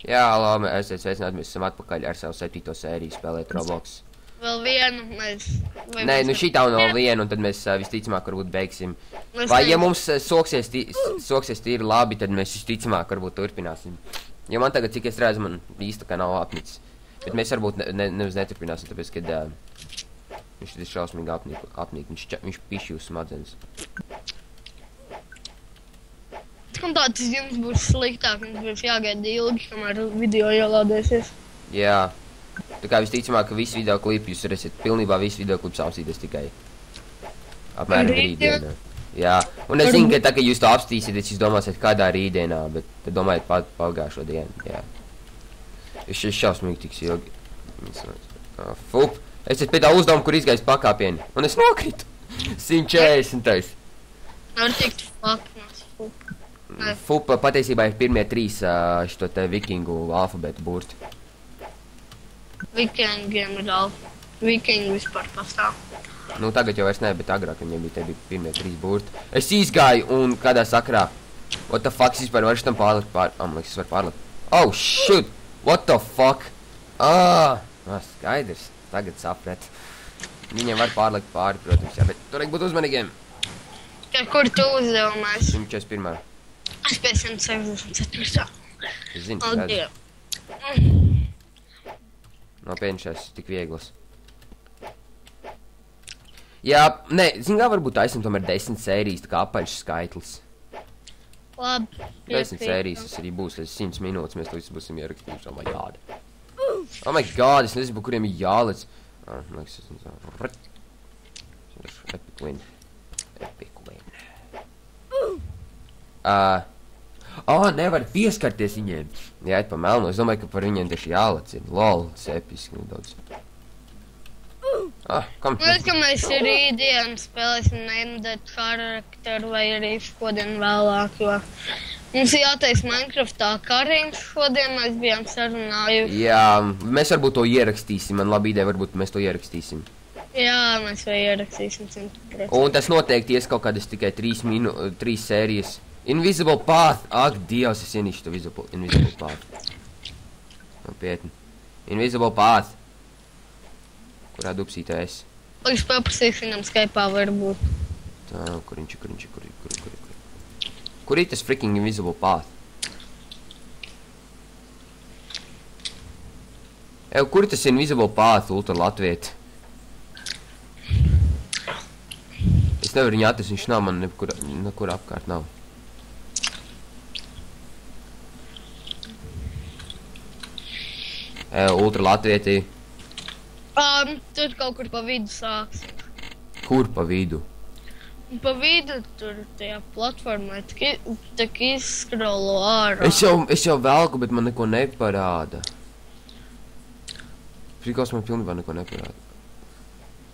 Jā, labi, esiet sveicināti, mēs esam atpakaļ ar savu 7. sēriju spēlēt Roblox. Vēl vienu mēs... Nē, nu šitā un vēl vienu, un tad mēs visticamāk varbūt beigsim. Vai ja mums soksies tīri labi, tad mēs visticamāk varbūt turpināsim. Jo man tagad, cik es redzu, man īsti kā nav apnicis. Bet mēs varbūt nevis neturpināsim, tāpēc, kad viņš ir šausmīgi apnīk, viņš pišķi uz smadzenes. Un tā tas jums būs sliktāk, jums būs jāgaida ilgi, kamēr video ielādēsies. Jā. Tā kā visticamāk, ka visu video klipu jūs varēsiet pilnībā visu video klipu apstīties tikai apmēram rītdienā. Jā. Un es zinu, ka tā, ka jūs to apstīsieties, jūs domāsiet kādā rītdienā, bet tad domājiet pagājušo dienu. Jā. Es šausmīgi tiks ilgi. Fup. Es pie tā uzdevumu, kur izgājis pakāpieni. Un es nokritu. 140. Var tikt faknos, fup. Fup patiesībā ir pirmie 3 šito te vikingu alfabetu burti. Vikingiem ir vikingi vispār pastāv. Nu tagad jau vairs ne, bet agrāk viņiem bija pirmie 3 burti. Es izgāju un kādā sakrā. What the fuck, es vispār varu šitam pārlikt man liekas, es varu pārlikt. Oh shit, what the fuck. Skaidrs, tagad saprat. Viņiem var pārlikt pāri, protams, jā, bet tur būt uzmanīgiem. Kur tu uzdevumais? 141. Es pie 164. Es zinu, tas redzu. Nopietni šais tik vieglas. Jā, nē, zin kā varbūt taisam tomēr 10 sērijas, tā kā apaļš skaitlis. Labi. 10 sērijas tas arī būs, līdz 100 minūtes mēs to visu būsim ierakstījuši, oh my god. Oh my god, es nezinu, kuriem ir jālec. Liekas, es nezinu. Epic win. Epic win. Nevar pieskarties viņiem. Jā, pa melno. Es domāju, ka par viņiem tieši jālec ir. Lol, tas episki nedaudz. Kam? Mēs, ka mēs rītdien spēlēsim neimdēt karakteru vai arī šodien vēlāk, jo mums jātais Minecraftā kariņš šodien, mēs bijām sarunājuši. Jā, mēs varbūt to ierakstīsim. Man labi ideja, varbūt mēs to ierakstīsim. Jā, mēs vai ierakstīsim 100%. Un tas noteikti ies kaut kādas tikai 3 sērijas. Invisible Path! Ak, Dievs, es ienīšu to Invisible Path. Nopietni. Invisible Path. Kurā dupsītā es? Es paprasīšu viņam Skype'ā varbūt. Tā, kur ir tas freaking Invisible Path? Kur ir tas Invisible Path, ultra latvieti? Es nevaru viņu atrast, viņš nav man nekur apkārt nav. Ultra latvietī. Tur kaut kur pa vidu sāks. Kur pa vidu? Pa vidu tur tajā platformā, tak izskrolo ārā. Es jau velku, bet man neko neparāda. Frikos man pilnībā neko neparāda.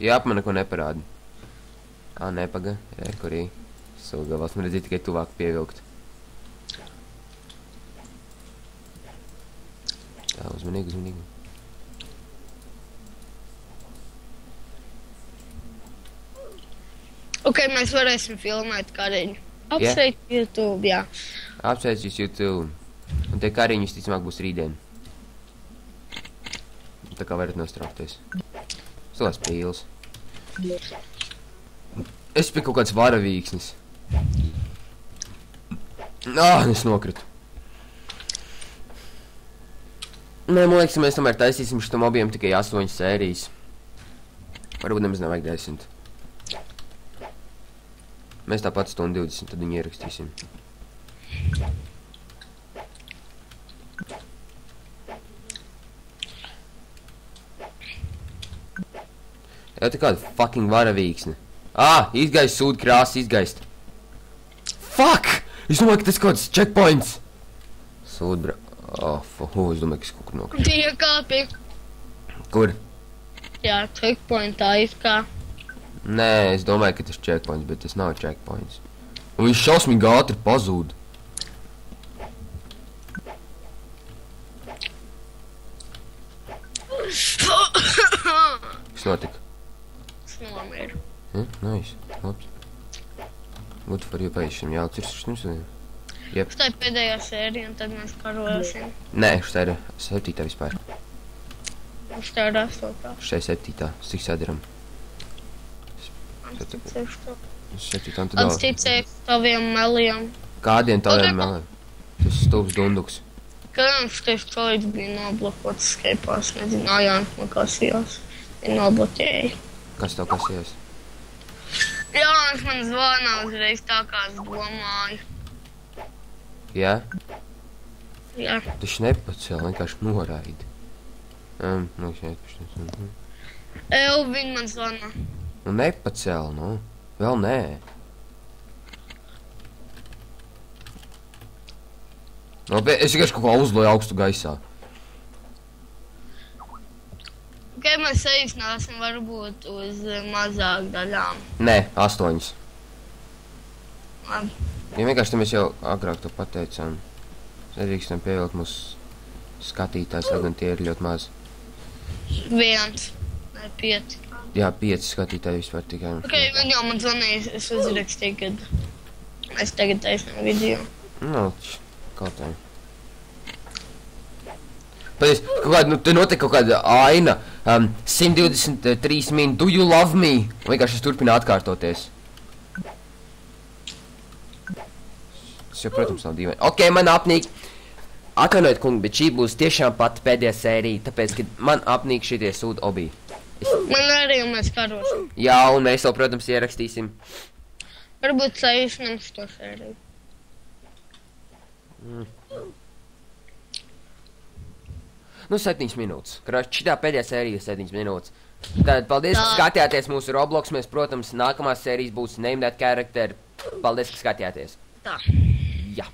Jā, man neko neparāda. Nepaga, kurī. Sūgavās, man redzēja tikai tuvāk pievilkt. Tā, uzmanīgi. Ok, mēs varēsim filmēt kariņu. Apsveic YouTube, jā. Apsveic jūs YouTube. Un tie kariņi visticamāk būs rītdien. Tā kā varat nostraukties. Stos pīls. Es biju kaut kāds varavīksnis. Es nokritu. Nē, man liekas, mēs tomēr taisīsim šitam obiem tikai 8 sērijas. Varbūt nemaz nevajag 10. Mēs tāpat 1:20, tad viņu ierakstīsim. Jā, tā kāda fucking varavīksne. Izgaist sūdu krāsas, izgaist. Fuck! Es domāju, ka tas kāds checkpoints. Sūdu es domāju, ka es kaut kur nokritu. Tie kāpi. Kur? Jā, checkpointā izkā. Nē, es domāju, ka tas checkpoints, bet tas nav checkpoints. Un viņš šausmīgi ātri pazūd. Kas notika? Es nomiru. Nice, labs. Good for you, patiešām jāatceras šim sūdiem. Jep. Štai pēdējā sērija, un tad mēs karosim. Nē, šitā ir 7. vispār. Štai ir 8. Šitā ir 7. Cik sadaram? Es ticēšu to. 7. Un tad Es ticēšu taviem meliem. kādiem tādiem meliem? Tas stūps dunduks. Kādams tieši kolīdz bija noblokots Skype'ās, nezināju, man kasījās. Viņa nobloķēja. Kas tev kasījās? Jā, viņš man zvanā uzreiz tā, kā es domāju. Jā? Jā. Taču nepacēl, vienkārši noraidi. Nu, Viņa man zvanā. Nu, nepacēl, nu. Vēl nē. Nu, bet es vienkārši kaut kā uzloju augstu gaisā. Ok, mēs saīsināsim varbūt uz mazāk daļām. Nē, 8. Labi. Ja vienkārši tam mēs jau agrāk to pateicām. Nedrīkstam pievilkt mūsu skatītājs, lai gan tie ir ļoti maz. 1, ne 5. Jā, 5 skatītāji vispār tikai. Ok, viņi jau man zvanīja, es uzrakstīju, kad es tagad taisnām video. Nu, kaut tā. Pēc, kaut kāda, nu, te notiek kaut kāda aina. 123 min, do you love me? Un vienkārši es turpinu atkārtoties. Tas jau, protams, nav dīvaini. Ok, man apnīk. Atvainojiet, kungi, bet šī būs tiešām pat pēdējā sērija, tāpēc, ka man apnīk šitie sūdi obī. Man arī mēs karosim. Jā, un mēs to, protams, ierakstīsim. Varbūt saīsinām šo sēriju. Nu, 7 minūtes. Šitā pēdējā sērija 7 minūtes. Tad paldies, ka skatījāties mūsu Roblox. Mēs, protams, nākamās sērijas būs Name That Character. Paldies, ka skatījāties. Tā. Jā.